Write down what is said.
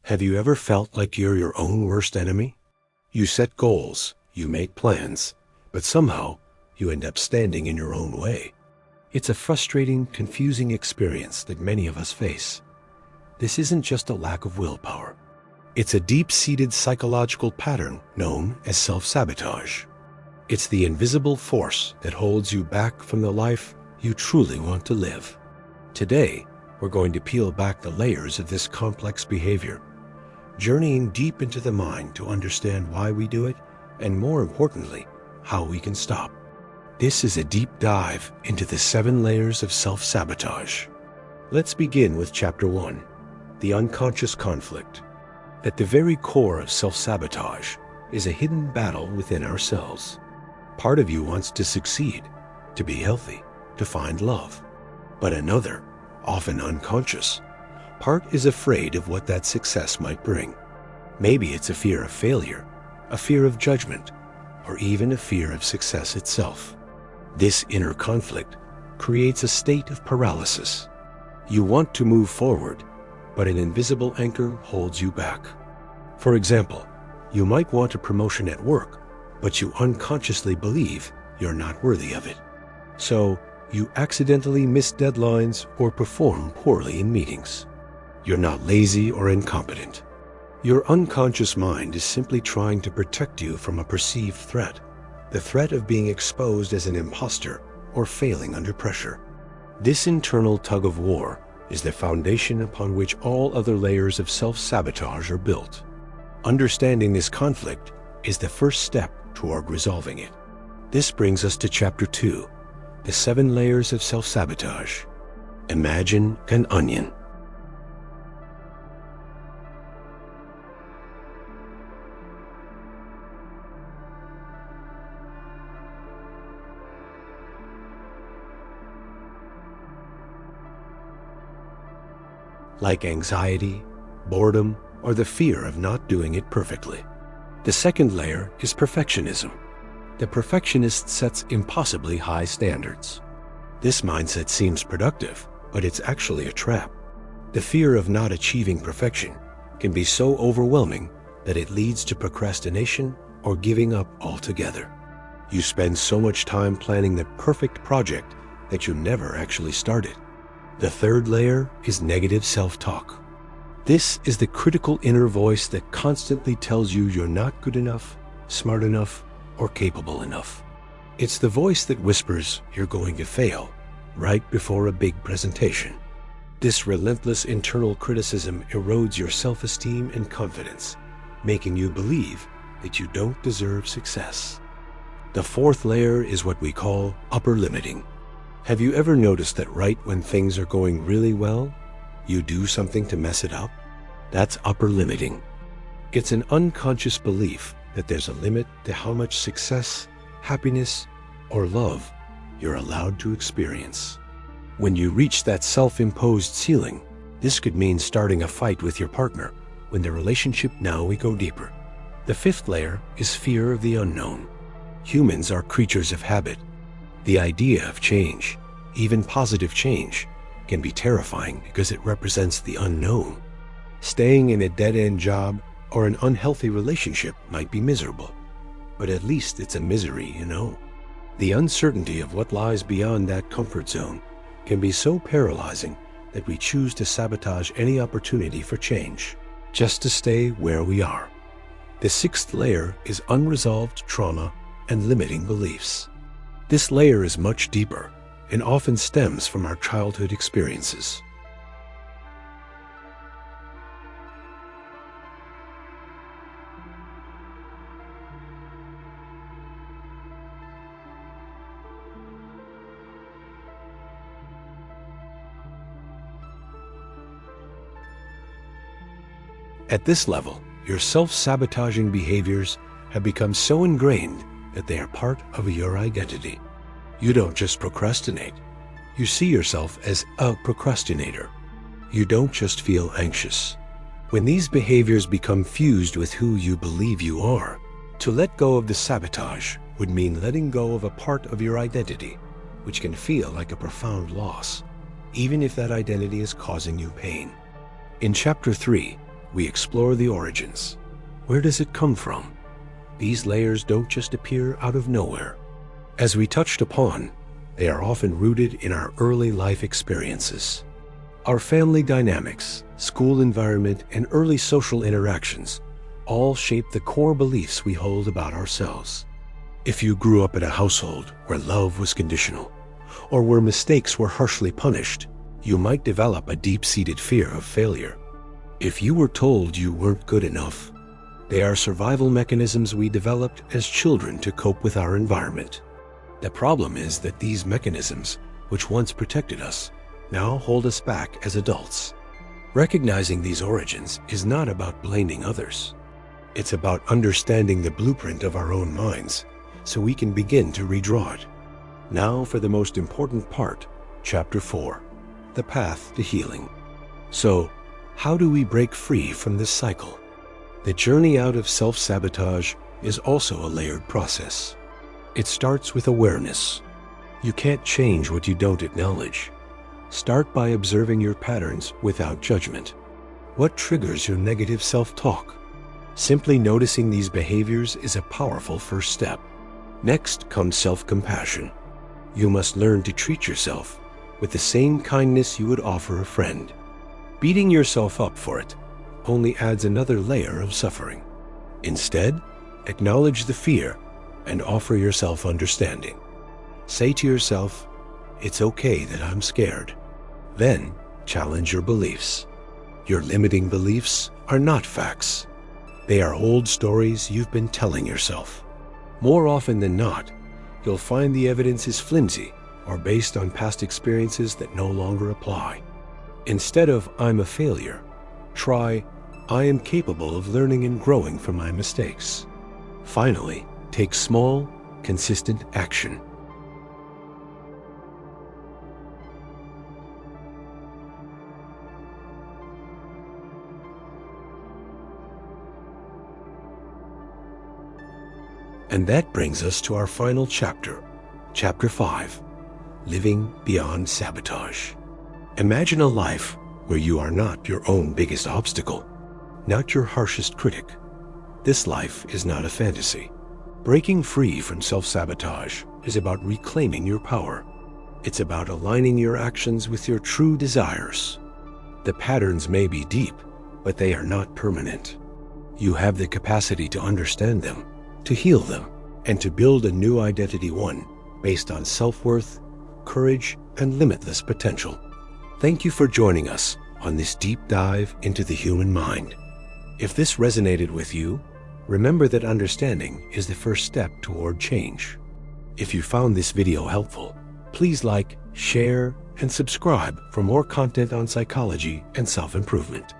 Have you ever felt like you're your own worst enemy? You set goals, you make plans, but somehow you end up standing in your own way. It's a frustrating, confusing experience that many of us face. This isn't just a lack of willpower. It's a deep-seated psychological pattern known as self-sabotage. It's the invisible force that holds you back from the life you truly want to live. Today, we're going to peel back the layers of this complex behavior, journeying deep into the mind to understand why we do it, and more importantly, how we can stop. This is a deep dive into the 7 layers of self-sabotage. Let's begin with Chapter 1, the unconscious conflict. At the very core of self-sabotage is a hidden battle within ourselves. Part of you wants to succeed, to be healthy, to find love. But another, often unconscious, part is afraid of what that success might bring. Maybe it's a fear of failure, a fear of judgment, or even a fear of success itself. This inner conflict creates a state of paralysis. You want to move forward, but an invisible anchor holds you back. For example, you might want a promotion at work, but you unconsciously believe you're not worthy of it. So, you accidentally miss deadlines or perform poorly in meetings. You're not lazy or incompetent. Your unconscious mind is simply trying to protect you from a perceived threat, the threat of being exposed as an imposter or failing under pressure. This internal tug of war is the foundation upon which all other layers of self-sabotage are built. Understanding this conflict is the first step toward resolving it. This brings us to Chapter 2, the 7 layers of self-sabotage. Imagine an onion. Like anxiety, boredom, or the fear of not doing it perfectly. The second layer is perfectionism. The perfectionist sets impossibly high standards. This mindset seems productive, but it's actually a trap. The fear of not achieving perfection can be so overwhelming that it leads to procrastination or giving up altogether. You spend so much time planning the perfect project that you never actually start it. The third layer is negative self-talk. This is the critical inner voice that constantly tells you you're not good enough, smart enough, or capable enough. It's the voice that whispers you're going to fail right before a big presentation. This relentless internal criticism erodes your self-esteem and confidence, making you believe that you don't deserve success. The fourth layer is what we call upper limiting. Have you ever noticed that right when things are going really well, you do something to mess it up? That's upper limiting. It's an unconscious belief that there's a limit to how much success, happiness, or love you're allowed to experience. When you reach that self-imposed ceiling, this could mean starting a fight with your partner when the relationship now we go deeper. The fifth layer is fear of the unknown. Humans are creatures of habit. The idea of change, even positive change, can be terrifying because it represents the unknown. Staying in a dead-end job or an unhealthy relationship might be miserable, but at least it's a misery you know. The uncertainty of what lies beyond that comfort zone can be so paralyzing that we choose to sabotage any opportunity for change, just to stay where we are. The sixth layer is unresolved trauma and limiting beliefs. This layer is much deeper and often stems from our childhood experiences. At this level, your self-sabotaging behaviors have become so ingrained that they are part of your identity. You don't just procrastinate. You see yourself as a procrastinator. You don't just feel anxious. When these behaviors become fused with who you believe you are, to let go of the sabotage would mean letting go of a part of your identity, which can feel like a profound loss, even if that identity is causing you pain. In Chapter 3, we explore the origins. Where does it come from? These layers don't just appear out of nowhere. As we touched upon, they are often rooted in our early life experiences. Our family dynamics, school environment, and early social interactions all shape the core beliefs we hold about ourselves. If you grew up in a household where love was conditional, or where mistakes were harshly punished, you might develop a deep-seated fear of failure. If you were told you weren't good enough, they are survival mechanisms we developed as children to cope with our environment. The problem is that these mechanisms, which once protected us, now hold us back as adults. Recognizing these origins is not about blaming others. It's about understanding the blueprint of our own minds so we can begin to redraw it. Now for the most important part, Chapter 4, the path to healing. So, how do we break free from this cycle? The journey out of self-sabotage is also a layered process. It starts with awareness. You can't change what you don't acknowledge. Start by observing your patterns without judgment. What triggers your negative self-talk? Simply noticing these behaviors is a powerful first step. Next comes self-compassion. You must learn to treat yourself with the same kindness you would offer a friend. Beating yourself up for it only adds another layer of suffering. Instead, acknowledge the fear and offer yourself understanding. Say to yourself, "It's okay that I'm scared." Then, challenge your beliefs. Your limiting beliefs are not facts. They are old stories you've been telling yourself. More often than not, you'll find the evidence is flimsy or based on past experiences that no longer apply. Instead of "I'm a failure," try "I am capable of learning and growing from my mistakes." Finally, take small, consistent action. And that brings us to our final chapter, Chapter 5, Living Beyond Sabotage. Imagine a life where you are not your own biggest obstacle, not your harshest critic. This life is not a fantasy. Breaking free from self-sabotage is about reclaiming your power. It's about aligning your actions with your true desires. The patterns may be deep, but they are not permanent. You have the capacity to understand them, to heal them, and to build a new identity, one based on self-worth, courage, and limitless potential. Thank you for joining us on this deep dive into the human mind. If this resonated with you, remember that understanding is the first step toward change. If you found this video helpful, please like, share, and subscribe for more content on psychology and self-improvement.